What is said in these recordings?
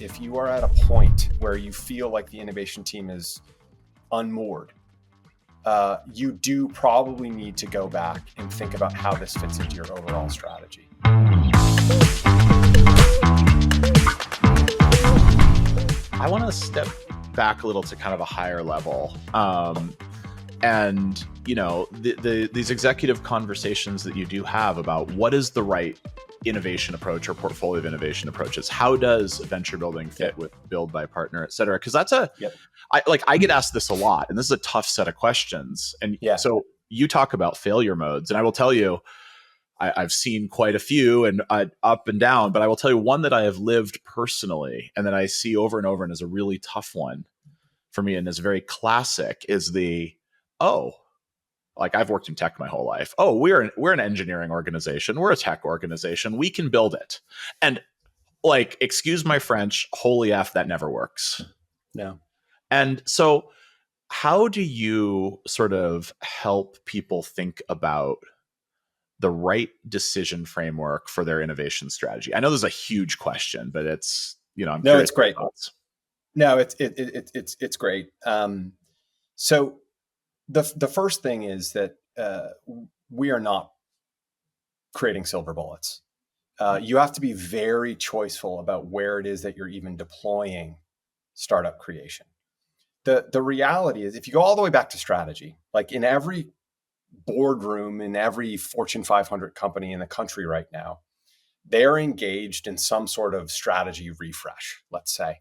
If you are at a point where you feel like the innovation team is unmoored, you do probably need to go back and think about how this fits into your overall strategy. I want to step back a little to kind of a higher level. And, you know, these executive conversations that you do have about what is the right innovation approach or portfolio of innovation approaches. How does venture building fit with build by partner, et cetera? Because that's I get asked this a lot, and this is a tough set of questions. And so you talk about failure modes, and I will tell you, I've seen quite a few and up and down, but I will tell you one that I have lived personally and that I see over and over and is a really tough one for me and is very classic is like I've worked in tech my whole life. Oh, we're an engineering organization. We're a tech organization. We can build it. And like, excuse my French, holy F, that never works. No. And so how do you sort of help people think about the right decision framework for their innovation strategy? I know this is a huge question, but it's, you know, I'm no, it's great. Thoughts. No, it's great. So the first thing is that we are not creating silver bullets. You have to be very choiceful about where it is that you're even deploying startup creation. The reality is, if you go all the way back to strategy, like in every boardroom in every Fortune 500 company in the country right now, they're engaged in some sort of strategy refresh, let's say.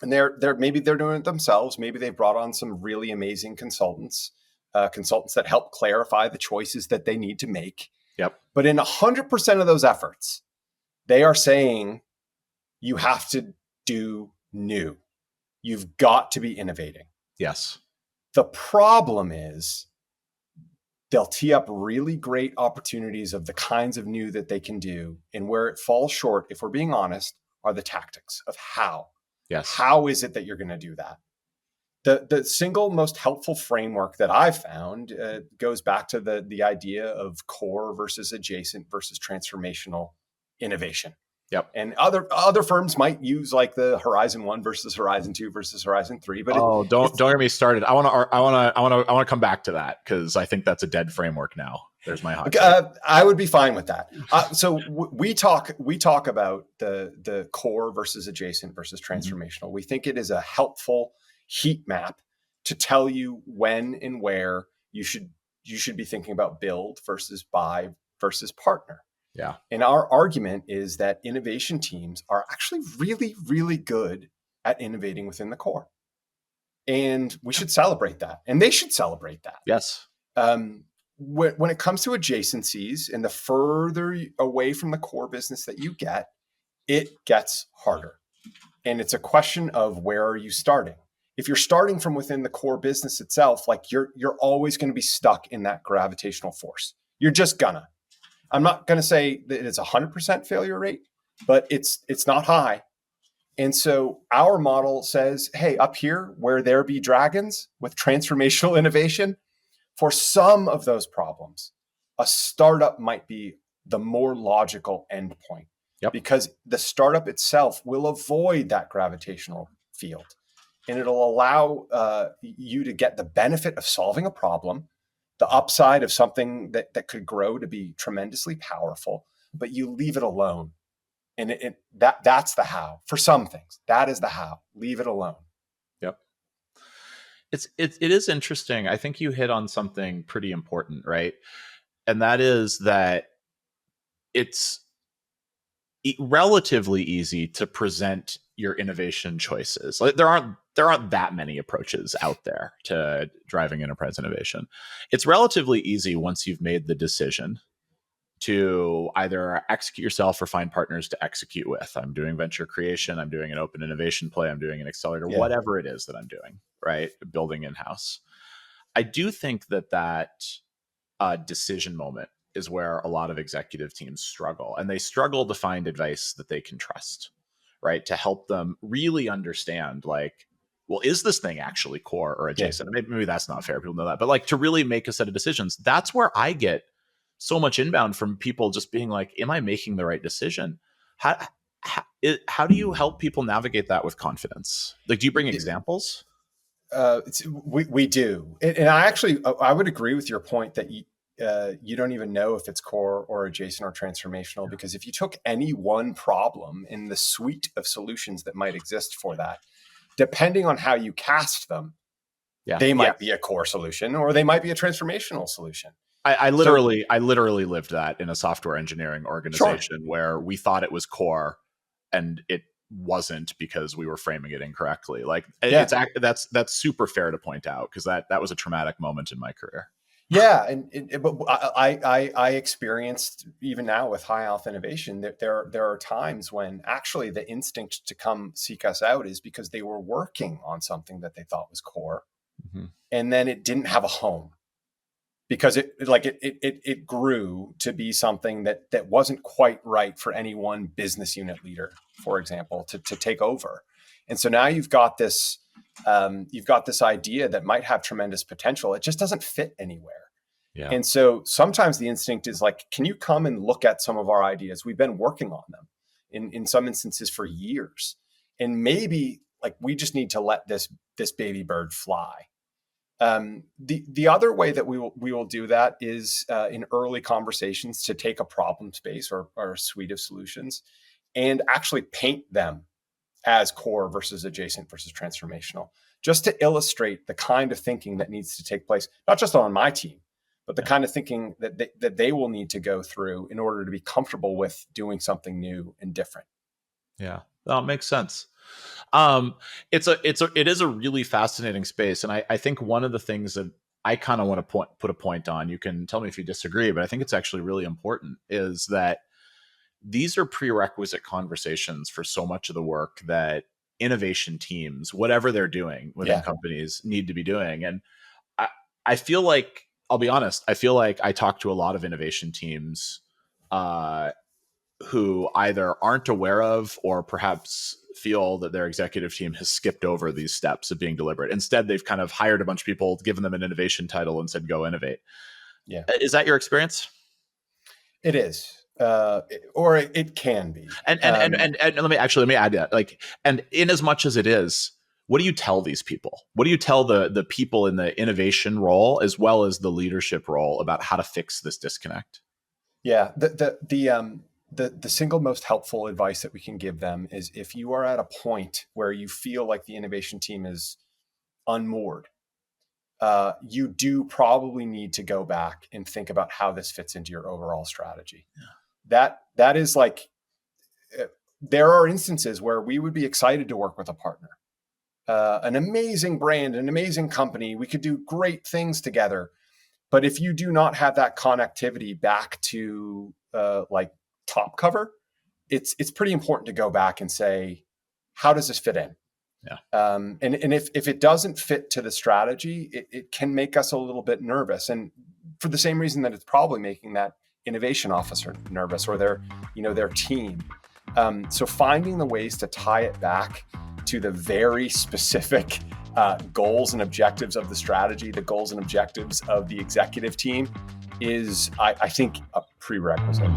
And maybe they're doing it themselves. Maybe they've brought on some really amazing consultants that help clarify the choices that they need to make. Yep. But in 100% of those efforts, they are saying you have to do new. You've got to be innovating. Yes. The problem is they'll tee up really great opportunities of the kinds of new that they can do. And where it falls short, if we're being honest, are the tactics of how. Yes. How is it that you're going to do that? The single most helpful framework that I've found goes back to the idea of core versus adjacent versus transformational innovation. Yep. And other firms might use like the Horizon 1 versus Horizon 2 versus Horizon 3. But don't get me started. I want to come back to that because I think that's a dead framework now. There's my hot take. I would be fine with that. So we talk about the core versus adjacent versus transformational. We think it is a helpful heat map to tell you when and where you should be thinking about build versus buy versus partner. Yeah. And our argument is that innovation teams are actually really, really good at innovating within the core. And we should celebrate that. And they should celebrate that. Yes. When it comes to adjacencies and the further away from the core business that you get, it gets harder. And it's a question of where are you starting? If you're starting from within the core business itself, like you're always going to be stuck in that gravitational force. You're just gonna. I'm not going to say that it's 100% failure rate, but it's not high. And so our model says, hey, up here where there be dragons with transformational innovation, for some of those problems, a startup might be the more logical endpoint. Yep. Because the startup itself will avoid that gravitational field. And it'll allow you to get the benefit of solving a problem, the upside of something that could grow to be tremendously powerful, but you leave it alone. And that's the how. For some things, that is the how. Leave it alone. Yep. It is interesting. I think you hit on something pretty important, right? And that is that it's relatively easy to present your innovation choices. Like there aren't that many approaches out there to driving enterprise innovation. It's relatively easy once you've made the decision to either execute yourself or find partners to execute with. I'm doing venture creation. I'm doing an open innovation play. I'm doing an accelerator, whatever it is that I'm doing, right? Building in-house. I do think that decision moment is where a lot of executive teams struggle, and they struggle to find advice that they can trust, right? To help them really understand, like, well, is this thing actually core or adjacent? Yeah. Maybe that's not fair. People know that, but like to really make a set of decisions, that's where I get so much inbound from people just being like, am I making the right decision? how do you help people navigate that with confidence? Like, do you bring examples? We do, and I would agree with your point that you don't even know if it's core or adjacent or transformational, because if you took any one problem in the suite of solutions that might exist for that, depending on how you cast them, Yeah, they yeah. might be a core solution or they might be a transformational solution. I So literally lived that in a software engineering sure, organization where we thought it was core, and it wasn't because we were framing it incorrectly. Like, yeah, that's super fair to point out, because that was a traumatic moment in my career. yeah, and but I experienced, even now with high alpha innovation, that there are times when actually the instinct to come seek us out is because they were working on something that they thought was core, Mm-hmm. and then it didn't have a home because it grew to be something that wasn't quite right for any one business unit leader, for example, to take over. And so now you've got this idea that might have tremendous potential. It just doesn't fit anywhere. Yeah. And so sometimes the instinct is like, can you come and look at some of our ideas? We've been working on them in some instances for years. And maybe like we just need to let this baby bird fly. The other way that we will do that is in early conversations to take a problem space or a suite of solutions and actually paint them as core versus adjacent versus transformational, just to illustrate the kind of thinking that needs to take place, not just on my team, but the Yeah. kind of thinking that they will need to go through in order to be comfortable with doing something new and different. Yeah, that makes sense. It is a really fascinating space, and I think one of the things that I kind of want to put a point on, you can tell me if you disagree, but I think it's actually really important, is that these are prerequisite conversations for so much of the work that innovation teams, whatever they're doing within Yeah, companies, need to be doing. And I, I feel like, I'll be honest, I feel like I talk to a lot of innovation teams uh, who either aren't aware of or perhaps feel that their executive team has skipped over these steps of being deliberate. Instead, they've kind of hired a bunch of people, given them an innovation title, and said, go innovate. yeah, Is that your experience? it is, or it can be. And let me add that. Like, and in as much as it is, what do you tell these people? What do you tell the people in the innovation role as well as the leadership role about how to fix this disconnect? Yeah, the single most helpful advice that we can give them is if you are at a point where you feel like the innovation team is unmoored, you do probably need to go back and think about how this fits into your overall strategy. That is like there are instances where we would be excited to work with a partner, an amazing brand, an amazing company. We could do great things together. But if you do not have that connectivity back to like top cover, it's pretty important to go back and say, how does this fit in? Yeah. And if it doesn't fit to the strategy, it can make us a little bit nervous. And for the same reason that it's probably making that innovation officer nervous or their team. So finding the ways to tie it back to the very specific goals and objectives of the strategy, the goals and objectives of the executive team is, I think, a prerequisite.